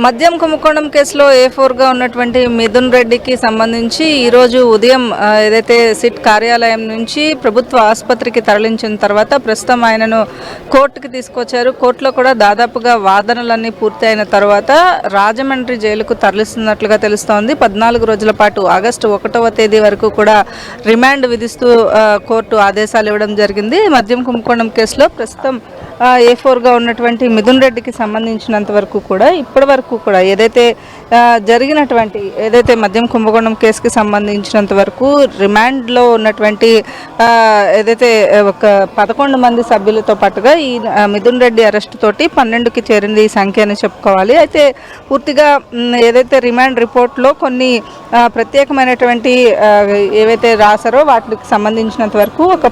మద్యం కుంభకోణం కేసులో A4గా ఉన్నటువంటి మిథున్ రెడ్డికి సంబంధించి ఈరోజు ఉదయం ఏదైతే సిట్ కార్యాలయం నుంచి ప్రభుత్వ ఆసుపత్రికి తరలించిన తర్వాత ప్రస్తుతం ఆయనను కోర్టుకి తీసుకొచ్చారు. కోర్టులో కూడా దాదాపుగా వాదనలన్నీ పూర్తయిన తర్వాత రాజమండ్రి జైలుకు తరలిస్తున్నట్లుగా తెలుస్తోంది. 14 రోజుల పాటు ఆగస్టు 1వ తేదీ వరకు కూడా రిమాండ్ విధిస్తూ కోర్టు ఆదేశాలు ఇవ్వడం జరిగింది. మద్యం కుంభకోణం కేసులో ప్రస్తుతం A4గా ఉన్నటువంటి మిథున్ రెడ్డికి సంబంధించినంత వరకు కూడా ఇప్పటి వరకు కూడా ఏదైతే మద్యం కుంభకోణం కేసుకి సంబంధించినంత వరకు రిమాండ్లో ఉన్నటువంటి ఏదైతే ఒక 11 మంది సభ్యులతో పాటుగా ఈ మిథున్ రెడ్డి అరెస్ట్ తోటి 12కి చేరింది ఈ సంఖ్య అని చెప్పుకోవాలి. అయితే పూర్తిగా ఏదైతే రిమాండ్ రిపోర్ట్లో కొన్ని ప్రత్యేకమైనటువంటి ఏవైతే రాశారో వాటికి సంబంధించినంత వరకు ఒక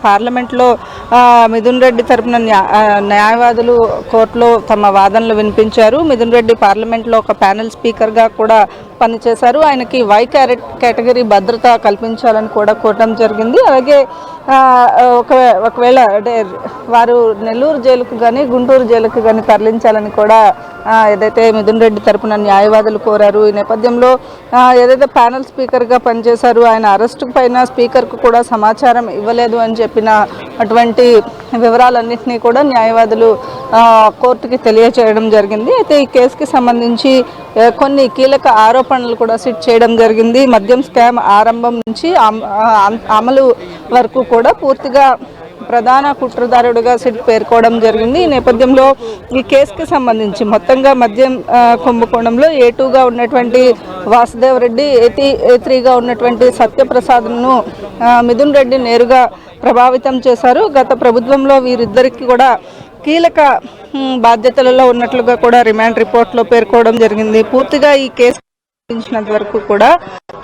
పార్లమెంట్లో మిథున్ రెడ్డి తరపున న్యాయవాదులు కోర్టులో తమ వాదనలు వినిపించారు. మిథున్ రెడ్డి పార్లమెంట్లో ఒక ప్యానెల్ స్పీకర్గా కూడా పనిచేశారు. ఆయనకి వై కేటగిరీ భద్రత కల్పించాలని కూడా కోరడం జరిగింది. అలాగే ఒకవేళ అంటే వారు నెల్లూరు జైలుకు కానీ గుంటూరు జైలుకు కానీ తరలించాలని కూడా ఏదైతే మిథున్ రెడ్డి తరపున న్యాయవాదులు కోరారు. ఈ నేపథ్యంలో ఏదైతే ప్యానెల్ స్పీకర్గా పనిచేశారు ఆయన అరెస్టు పైన స్పీకర్కు కూడా సమాచారం ఇవ్వలేదు అని చెప్పిన అటువంటి వివరాలన్నింటినీ కూడా న్యాయవాదులు కోర్టుకి తెలియచేయడం జరిగింది. అయితే ఈ కేసుకి సంబంధించి కొన్ని కీలక ఆరోపణలు కూడా సిట్ చేయడం జరిగింది. మద్యం స్కామ్ ఆరంభం నుంచి అమలు వరకు కూడా పూర్తిగా ప్రధాన కుట్రదారుడుగా సిట్ పేర్కోవడం జరిగింది. ఈ నేపథ్యంలో ఈ కేసుకి సంబంధించి మొత్తంగా మద్యం కుంభకోణంలో A2గా ఉన్నటువంటి వాసుదేవ్ రెడ్డి, A3గా ఉన్నటువంటి సత్యప్రసాద్ను మిథున్ రెడ్డి నేరుగా ప్రభావితం చేశారు. గత ప్రభుత్వంలో వీరిద్దరికి కూడా కీలక బాధ్యతలలో ఉన్నట్లుగా కూడా రిమాండ్ రిపోర్ట్లో పేర్కోవడం జరిగింది. పూర్తిగా ఈ కేసు సంబంధించినంత వరకు కూడా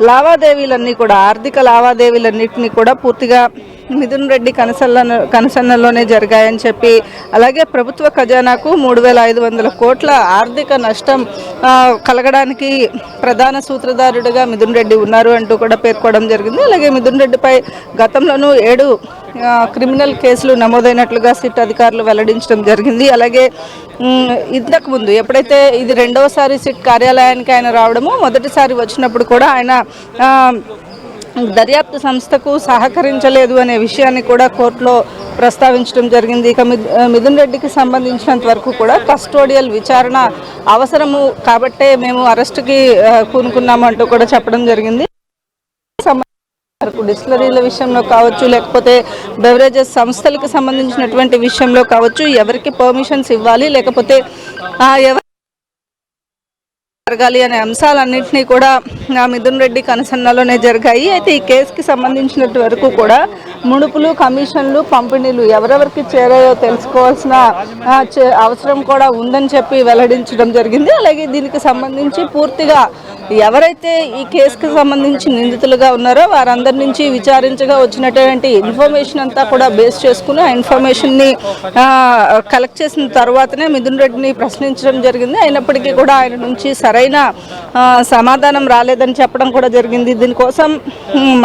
లావాదేవీలన్నీ కూడా ఆర్థిక లావాదేవీలన్నింటినీ కూడా పూర్తిగా మిథున్ రెడ్డి కనసన్నలోనే జరిగాయని చెప్పి అలాగే ప్రభుత్వ ఖజానాకు 3500 కోట్ల ఆర్థిక నష్టం కలగడానికి ప్రధాన సూత్రధారుడిగా మిథున్ రెడ్డి ఉన్నారు అంటూ కూడా పేర్కోవడం జరిగింది. అలాగే మిథున్ రెడ్డిపై గతంలోనూ 7 క్రిమినల్ కేసులు నమోదైనట్లుగా సిట్ అధికారులు వెల్లడించడం జరిగింది. అలాగే ఇంతకుముందు ఎప్పుడైతే ఇది రెండవసారి సిట్ కార్యాలయానికి ఆయన రావడమో మొదటిసారి వచ్చినప్పుడు కూడా ఆయన దర్యాప్తు సంస్థకు సహకరించలేదు అనే విషయాన్ని కూడా కోర్టులో ప్రస్తావించడం జరిగింది. ఇక మిథున్ రెడ్డికి సంబంధించినంత వరకు కూడా కస్టోడియల్ విచారణ అవసరము కాబట్టే మేము అరెస్టుకి కూనుకున్నాము అంటూ కూడా చెప్పడం జరిగింది. డిస్టిలరీల విషయంలో కావచ్చు లేకపోతే బెవరేజెస్ సంస్థలకు సంబంధించినటువంటి విషయంలో కావచ్చు ఎవరికి పర్మిషన్స్ ఇవ్వాలి లేకపోతే జరగాలి అనే అంశాలన్నింటినీ కూడా మిథున్ రెడ్డి కనసన్నలోనే జరిగాయి. అయితే ఈ కేసుకి సంబంధించినంత వరకు కూడా ముడుపులు, కమిషన్లు, పంపిణీలు ఎవరెవరికి చేరాయో తెలుసుకోవాల్సిన అవసరం కూడా ఉందని చెప్పి వెల్లడించడం జరిగింది. అలాగే దీనికి సంబంధించి పూర్తిగా ఎవరైతే ఈ కేసుకి సంబంధించి నిందితులుగా ఉన్నారో వారందరి నుంచి విచారించగా వచ్చినటువంటి ఇన్ఫర్మేషన్ అంతా కూడా బేస్ చేసుకుని ఆ ఇన్ఫర్మేషన్ని కలెక్ట్ చేసిన తర్వాతనే మిథున్ రెడ్డిని ప్రశ్నించడం జరిగింది. అయినప్పటికీ కూడా ఆయన నుంచి సరైన సమాధానం రాలేదని చెప్పడం కూడా జరిగింది. దీనికోసం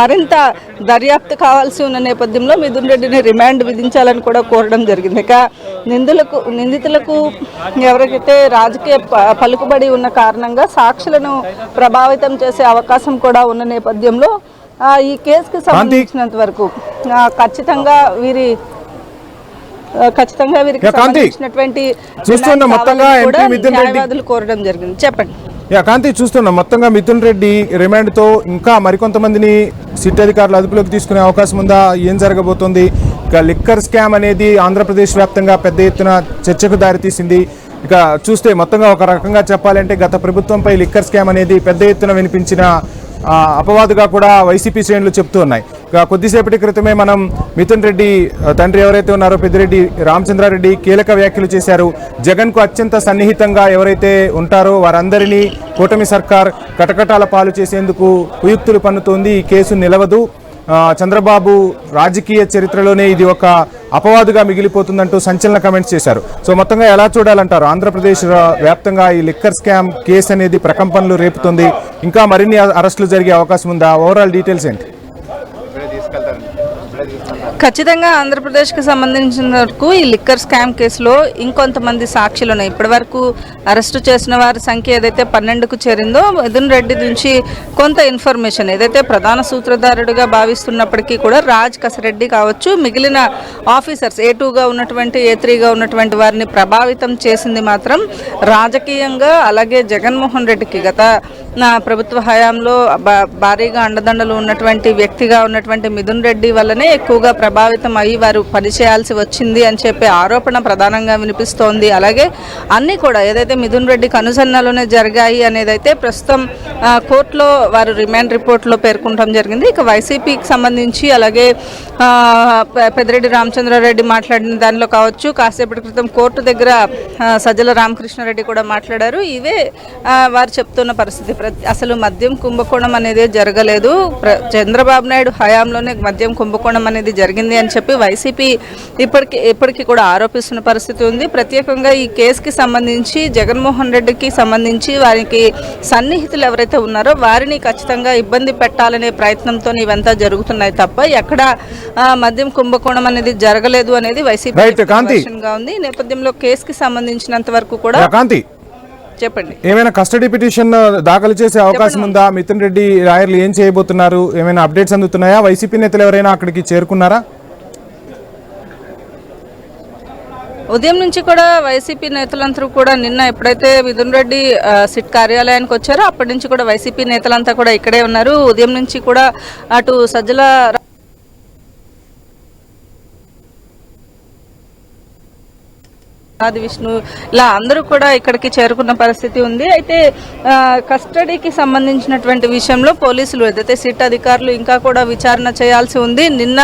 మరింత దర్యాప్తు కావాల్సి ఉన్న నేపథ్యంలో మిథున్ రెడ్డిని రిమాండ్ విధించాలని కూడా కోరడం జరిగింది. ఇక నిందితులకు ఎవరికైతే రాజకీయ పలుకుబడి ఉన్న కారణంగా సాక్షులను ప్రభావితం చేసే అవకాశం కూడా ఉన్న నేపథ్యంలో ఈ కేసుకు సంబంధించినంత వరకు ఖచ్చితంగా వీరికి సంబంధించినటువంటి న్యాయవాదులు కోరడం జరిగింది. చెప్పండి. కాంతి, చూస్తున్నాం మొత్తంగా మిథున్ రెడ్డి రిమాండ్తో ఇంకా మరికొంతమందిని సిట్ అధికారులు అదుపులోకి తీసుకునే అవకాశం ఉందా? ఏం జరగబోతోంది? ఇక లిక్కర్ స్కామ్ అనేది ఆంధ్రప్రదేశ్ వ్యాప్తంగా పెద్ద ఎత్తున చర్చకు దారితీసింది. ఇక చూస్తే మొత్తంగా ఒక రకంగా చెప్పాలంటే గత ప్రభుత్వంపై లిక్కర్ స్కామ్ అనేది పెద్ద ఎత్తున వినిపించిన అపవాదుగా కూడా వైసీపీ శ్రేణులు చెప్తూ ఉన్నాయి. ఇక కొద్దిసేపటి క్రితమే మనం మిథున్ రెడ్డి తండ్రి ఎవరైతే ఉన్నారో పెద్దిరెడ్డి రామచంద్రారెడ్డి కీలక వ్యాఖ్యలు చేశారు. జగన్కు అత్యంత సన్నిహితంగా ఎవరైతే ఉంటారో వారందరినీ కూటమి సర్కార్ కటకటాల పాలు చేసేందుకు కుయుక్తులు పన్నుతోంది. ఈ కేసు నిలవదు. చంద్రబాబు రాజకీయ చరిత్రలోనే ఇది ఒక అపవాదుగా మిగిలిపోతుందంటూ సంచలన కమెంట్స్ చేశారు. సో మొత్తంగా ఎలా చూడాలంటారు? ఆంధ్రప్రదేశ్ వ్యాప్తంగా ఈ లిక్కర్ స్కామ్ కేసు అనేది ప్రకంపనలు రేపుతుంది. ఇంకా మరిన్ని అరెస్టులు జరిగే అవకాశం ఉందా? ఓవరాల్ డీటెయిల్స్ ఏంటి? ఖచ్చితంగా ఆంధ్రప్రదేశ్కి సంబంధించిన వరకు ఈ లిక్కర్ స్కామ్ కేసులో ఇంకొంతమంది సాక్షులు ఉన్నాయి. ఇప్పటి వరకు అరెస్టు చేసిన వారి సంఖ్య ఏదైతే 12కు చేరిందో మిథున్ రెడ్డి నుంచి కొంత ఇన్ఫర్మేషన్ ఏదైతే ప్రధాన సూత్రధారుడిగా భావిస్తున్నప్పటికీ కూడా రాజ్ కసిరెడ్డి కావచ్చు, మిగిలిన ఆఫీసర్స్ A2గా ఉన్నటువంటి A3గా ఉన్నటువంటి వారిని ప్రభావితం చేసింది మాత్రం రాజకీయంగా, అలాగే జగన్మోహన్ రెడ్డికి గత ప్రభుత్వ హయాంలో భారీగా అండదండలు ఉన్నటువంటి వ్యక్తిగా ఉన్నటువంటి మిథున్ రెడ్డి వల్లనే ఎక్కువగా ప్రభావితం అయ్యి వారు పనిచేయాల్సి వచ్చింది అని చెప్పి ఆరోపణ ప్రధానంగా వినిపిస్తోంది. అలాగే అన్నీ కూడా ఏదైతే మిథున్ రెడ్డికి అనుసరణలోనే జరిగాయి అనేది అయితే ప్రస్తుతం కోర్టులో వారు రిమాండ్ రిపోర్ట్లో పేర్కొనడం జరిగింది. ఇక వైసీపీకి సంబంధించి అలాగే పెద్దిరెడ్డి రామచంద్రారెడ్డి మాట్లాడిన దానిలో కావచ్చు, కాసేపటి క్రితం కోర్టు దగ్గర సజ్జల రామకృష్ణారెడ్డి కూడా మాట్లాడారు. ఇవే వారు చెప్తున్న పరిస్థితి. అసలు మద్యం కుంభకోణం అనేది జరగలేదు, చంద్రబాబు నాయుడు హయాంలోనే మద్యం కుంభకోణం అనేది జరిగింది అని చెప్పి వైసీపీ ఇప్పటికీ కూడా ఆరోపిస్తున్న పరిస్థితి ఉంది. ప్రత్యేకంగా ఈ కేసుకి సంబంధించి జగన్మోహన్ రెడ్డికి సంబంధించి వారికి సన్నిహితులు ఎవరైతే ఉన్నారో వారిని ఖచ్చితంగా ఇబ్బంది పెట్టాలనే ప్రయత్నంతో ఇవంతా జరుగుతున్నాయి తప్ప ఎక్కడ మద్యం కుంభకోణం అనేది జరగలేదు అనేది వైసీపీ గా ఉంది. ఈ నేపథ్యంలో కేసుకి సంబంధించినంత వరకు కూడా చెప్పండి, ఏమైనా కస్టడీ పిటిషన్ దాఖలు చేసే అవకాశం ఉందా? మిథున్ రెడ్డి లాయర్లు ఏం చేయబోతున్నారు? ఏమైనా అప్డేట్స్ అందుతున్నాయా? వైసీపీ నేతలు ఎవరైనా అక్కడికి చేరుకున్నారా? ఉదయం నుంచి కూడా వైసీపీ నేతలందరూ కూడా నిన్న ఎప్పుడైతే మిథున్ రెడ్డి సిట్ కార్యాలయానికి వచ్చారో అప్పటి నుంచి కూడా వైసీపీ నేతలంతా కూడా ఇక్కడే ఉన్నారు. ఉదయం నుంచి కూడా అటు సజ్జల ఆది విష్ణు ఇలా అందరూ కూడా ఇక్కడికి చేరుకున్న పరిస్థితి ఉంది. అయితే కస్టడీకి సంబంధించినటువంటి విషయంలో పోలీసులు ఏదైతే సిట్ అధికారులు ఇంకా కూడా విచారణ చేయాల్సి ఉంది. నిన్న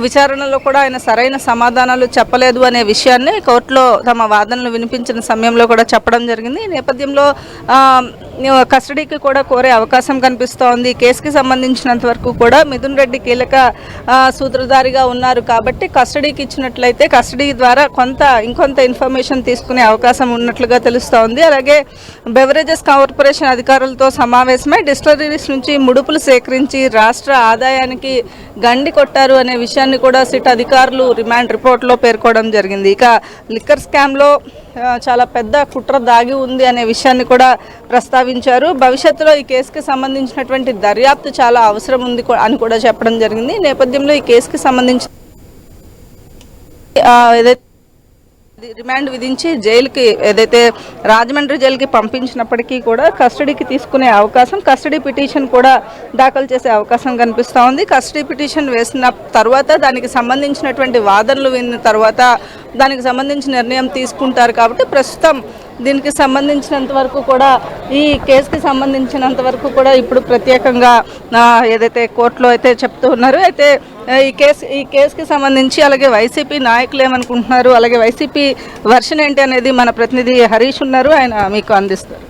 విచారణలో కూడా ఆయన సరైన సమాధానాలు చెప్పలేదు అనే విషయాన్ని కోర్టులో తమ వాదనలు వినిపించిన సమయంలో కూడా చెప్పడం జరిగింది. ఈ నేపథ్యంలో కస్టడీకి కూడా కోరే అవకాశం కనిపిస్తోంది. ఈ కేసుకి సంబంధించినంత వరకు కూడా మిథున్ రెడ్డి కీలక సూత్రధారిగా ఉన్నారు కాబట్టి కస్టడీకి ఇచ్చినట్లయితే కస్టడీ ద్వారా ఇంకొంత ఇన్ఫర్మేషన్ తీసుకునే అవకాశం ఉన్నట్లుగా తెలుస్తోంది. అలాగే బెవరేజెస్ కార్పొరేషన్ అధికారులతో సమావేశమై డిస్టిలరీస్ నుంచి ముడుపులు సేకరించి రాష్ట్ర ఆదాయానికి గండి కొట్టారు అనే విషయాన్ని కూడా సిట్ అధికారులు రిమాండ్ రిపోర్ట్లో పేర్కోవడం జరిగింది. ఇక లిక్కర్ స్కామ్లో చాలా పెద్ద కుట్ర దాగి ఉంది అనే విషయాన్ని కూడా ప్రస్తావించారు. భవిష్యత్తులో ఈ కేసుకి సంబంధించినటువంటి దర్యాప్తు చాలా అవసరం ఉంది అని కూడా చెప్పడం జరిగింది. ఈ నేపథ్యంలో ఈ కేసుకి సంబంధించి ఏదైతే రిమాండ్ విధించి జైలుకి ఏదైతే రాజమండ్రి జైలుకి పంపించినప్పటికీ కూడా కస్టడీకి తీసుకునే అవకాశం, కస్టడీ పిటిషన్ కూడా దాఖలు చేసే అవకాశం కనిపిస్తూ ఉంది. కస్టడీ పిటిషన్ వేసిన తర్వాత దానికి సంబంధించినటువంటి వాదనలు విన్న తర్వాత దానికి సంబంధించిన నిర్ణయం తీసుకుంటారు కాబట్టి ప్రస్తుతం దీనికి సంబంధించినంత వరకు కూడా ఈ కేసుకి సంబంధించినంత వరకు కూడా ఇప్పుడు ప్రత్యేకంగా ఏదైతే కోర్టులో అయితే చెప్తూ ఉన్నారు. అయితే ఈ కేసుకి సంబంధించి అలాగే వైసీపీ నాయకులు ఏమనుకుంటున్నారు, అలాగే వైసీపీ వర్షన్ ఏంటి అనేది మన ప్రతినిధి హరీష్ ఉన్నారు, ఆయన మీకు అందిస్తారు.